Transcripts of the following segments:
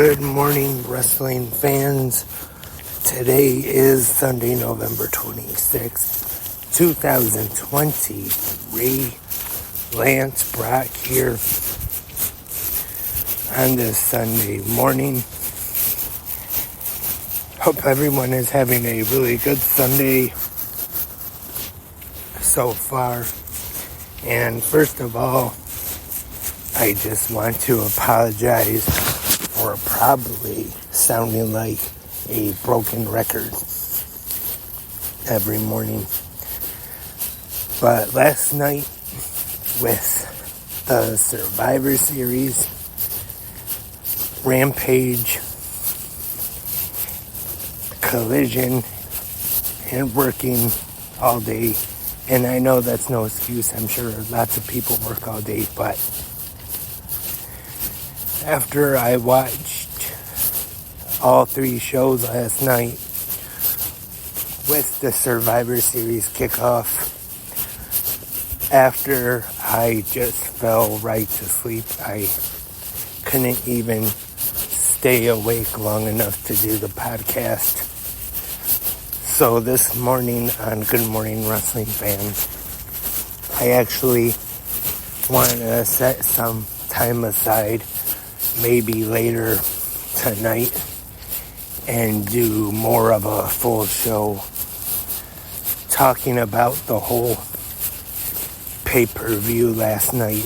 Good morning, wrestling fans. Today is Sunday, November 26th, 2023. Lance Brock here on this Sunday morning. Hope everyone is having a really good Sunday so far. And first of all, I just want to apologize for probably sounding like a broken record every morning. But last night with the Survivor Series, Rampage, Collision, and working all day. And I know that's no excuse. I'm sure lots of people work all day, but after I watched all three shows last night with the Survivor Series kickoff, after I just fell right to sleep, I couldn't even stay awake long enough to do the podcast. So this morning on Good Morning Wrestling Fans, I actually want to set some time aside, maybe later tonight, and do more of a full show talking about the whole pay-per-view last night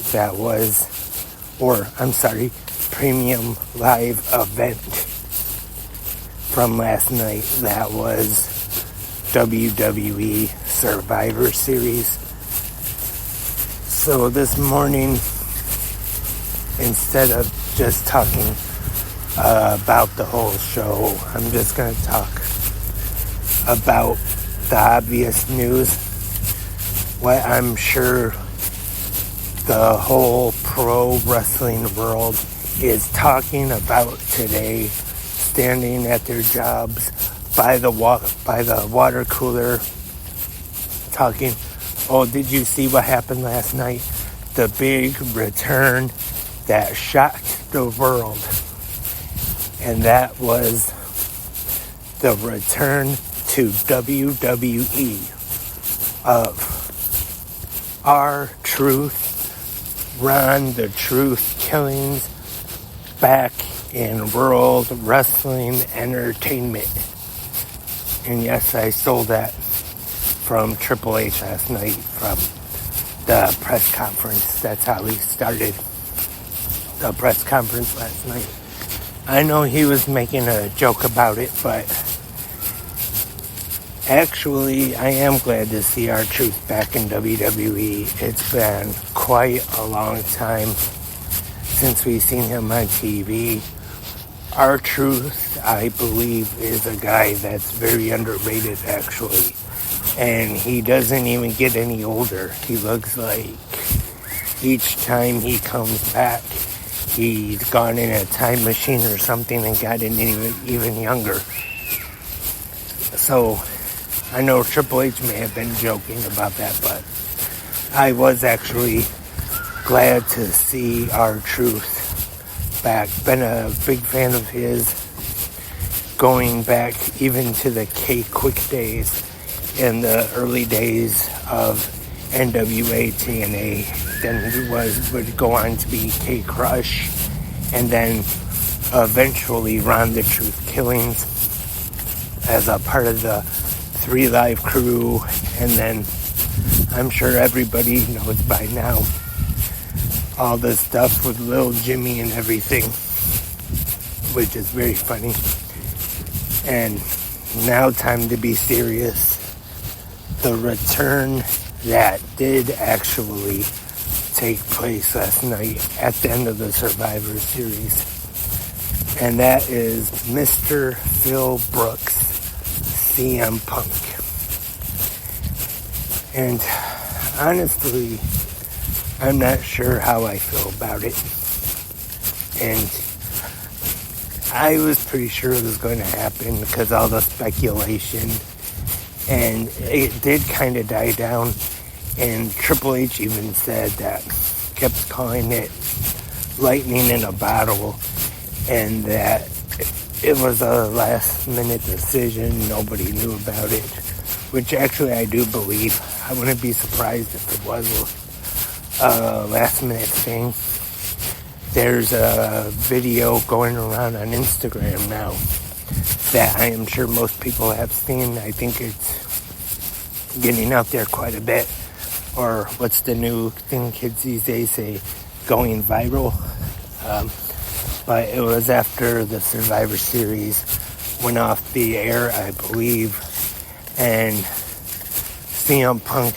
premium live event from last night that was WWE Survivor Series. So this morning, instead of just talking about the whole show, I'm just going to talk about the obvious news, what I'm sure the whole pro wrestling world is talking about today, standing at their jobs by the water cooler, talking, oh, did you see what happened last night? The big return that shocked the world. And that was the return to WWE of R-Truth, Ron the Truth Killings, back in World Wrestling Entertainment. And yes, I stole that from Triple H last night from the press conference. That's how he started the press conference last night. I know he was making a joke about it, but actually I am glad to see R-Truth back in WWE. It's been quite a long time since we've seen him on TV. R-Truth, I believe, is a guy that's very underrated, actually. And he doesn't even get any older. He looks like each time he comes back, he's gone in a time machine or something and gotten even younger. So, I know Triple H may have been joking about that, but I was actually glad to see R-Truth back. Been a big fan of his, going back even to the K-Quick days in the early days of NWA TNA. Then he would go on to be K-Crush, and then eventually Ron the Truth Killings as a part of the 3 Live crew. And then I'm sure everybody knows by now all the stuff with Lil Jimmy and everything, which is very funny. And now time to be serious. The return that did actually take place last night at the end of the Survivor Series, and that is Mr. Phil Brooks, CM Punk. And honestly, I'm not sure how I feel about it. And I was pretty sure it was going to happen because all the speculation, and it did kind of die down. And Triple H even said that, kept calling it lightning in a bottle. and that it was a last minute decision. Nobody knew about it, which actually I do believe. I wouldn't be surprised if it was a last minute thing. There's a video going around on Instagram now that I am sure most people have seen. I think it's getting out there quite a bit. Or what's the new thing kids these days say, going viral. But it was after the Survivor Series went off the air, I believe, and CM Punk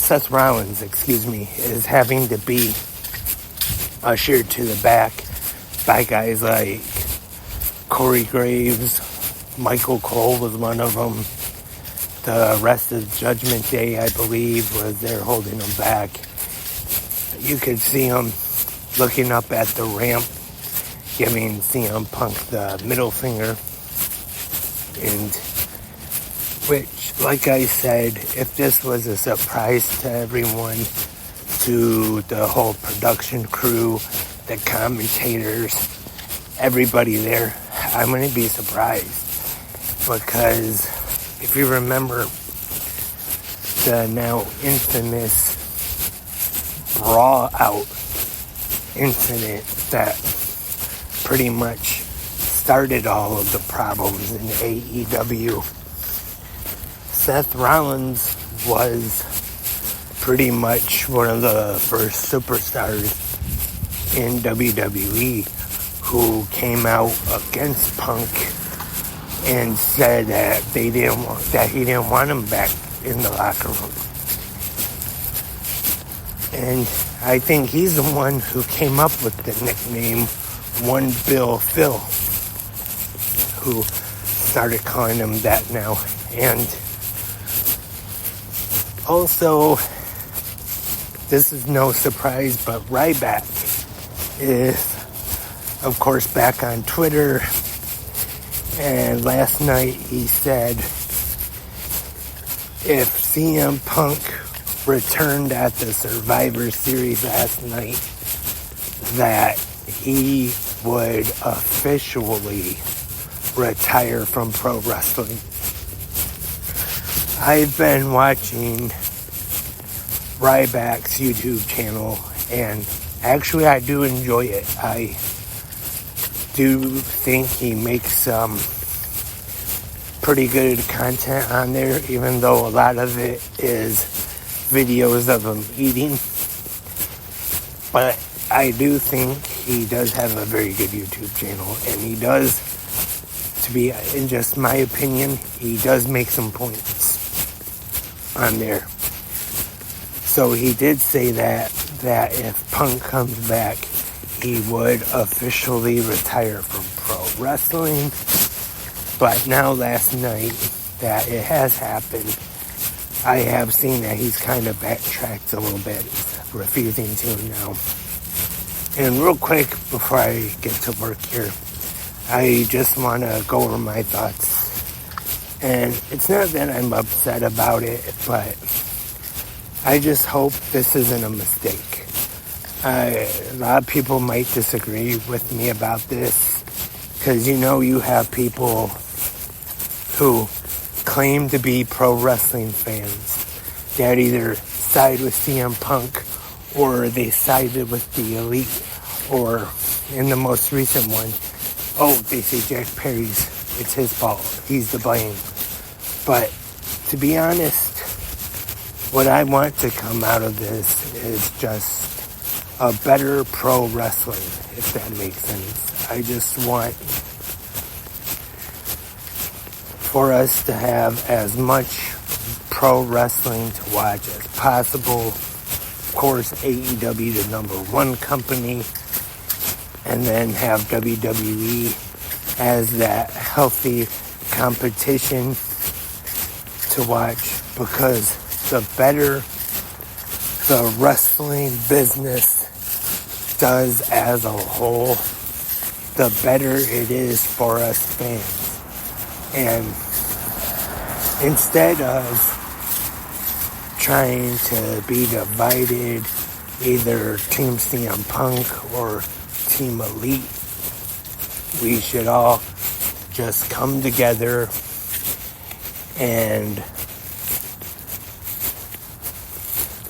Seth Rollins, is having to be ushered to the back by guys like Corey Graves. Michael Cole was one of them. The rest of Judgment Day, I believe, was there holding him back. You could see him looking up at the ramp, giving CM Punk the middle finger. And which, like I said, if this was a surprise to everyone, to the whole production crew, the commentators, everybody there, I wouldn't be surprised. Because if you remember the now infamous Brawl Out incident that pretty much started all of the problems in AEW, Seth Rollins was pretty much one of the first superstars in WWE who came out against Punk and said that he didn't want him back in the locker room. And I think he's the one who came up with the nickname One Bill Phil, who started calling him that now. And also, this is no surprise, but Ryback is, of course, back on Twitter. And last night he said if CM Punk returned at the Survivor Series last night, that he would officially retire from pro wrestling. I've been watching Ryback's YouTube channel, and actually I do enjoy it. I do think he makes some pretty good content on there, even though a lot of it is videos of him eating. But I do think he does have a very good YouTube channel, and he does, to be, in just my opinion, he does make some points on there. So he did say that if Punk comes back, he would officially retire from pro wrestling. But now last night that it has happened, I have seen that he's kind of backtracked a little bit, refusing to now. And real quick, before I get to work here, I just want to go over my thoughts. And it's not that I'm upset about it, but I just hope this isn't a mistake. A lot of people might disagree with me about this, because you have people who claim to be pro wrestling fans that either side with CM Punk or they sided with the Elite, or in the most recent one, they say Jack Perry's, it's his fault, he's to blame. But to be honest, what I want to come out of this is just a better pro wrestling, if that makes sense. I just want for us to have as much pro wrestling to watch as possible. Of course, AEW, the number one company, and then have WWE as that healthy competition to watch, because the better the wrestling business does as a whole, the better it is for us fans. And instead of trying to be divided, either Team CM Punk or Team Elite. We should all just come together and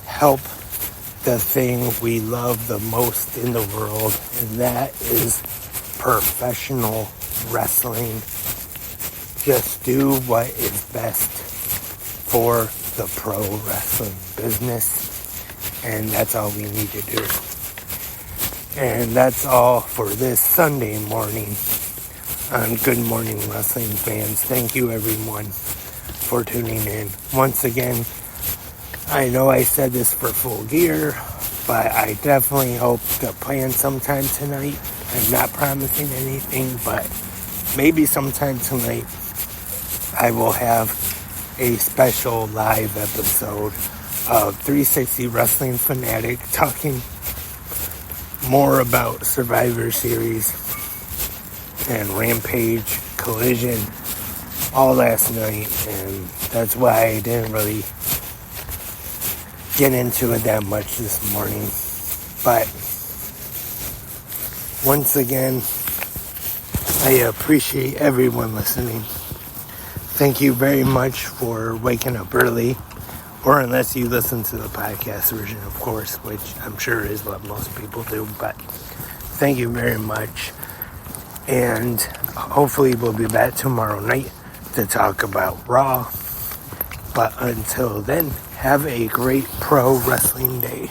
help the thing we love the most in the world, and that is professional wrestling. Just do what is best for the pro wrestling business, and that's all we need to do. And that's all for this Sunday morning on Good Morning Wrestling Fans. Thank you everyone for tuning in. Once again, I know I said this for Full Gear, but I definitely hope to plan sometime tonight. I'm not promising anything, but maybe sometime tonight I will have a special live episode of 360 Wrestling Fanatic talking more about Survivor Series and Rampage, Collision, all last night, and that's why I didn't really get into it that much this morning. But once again, I appreciate everyone listening. Thank you very much for waking up early, or unless you listen to the podcast version, of course, which I'm sure is what most people do, but thank you very much. And hopefully we'll be back tomorrow night to talk about Raw. But until then, have a great pro wrestling day.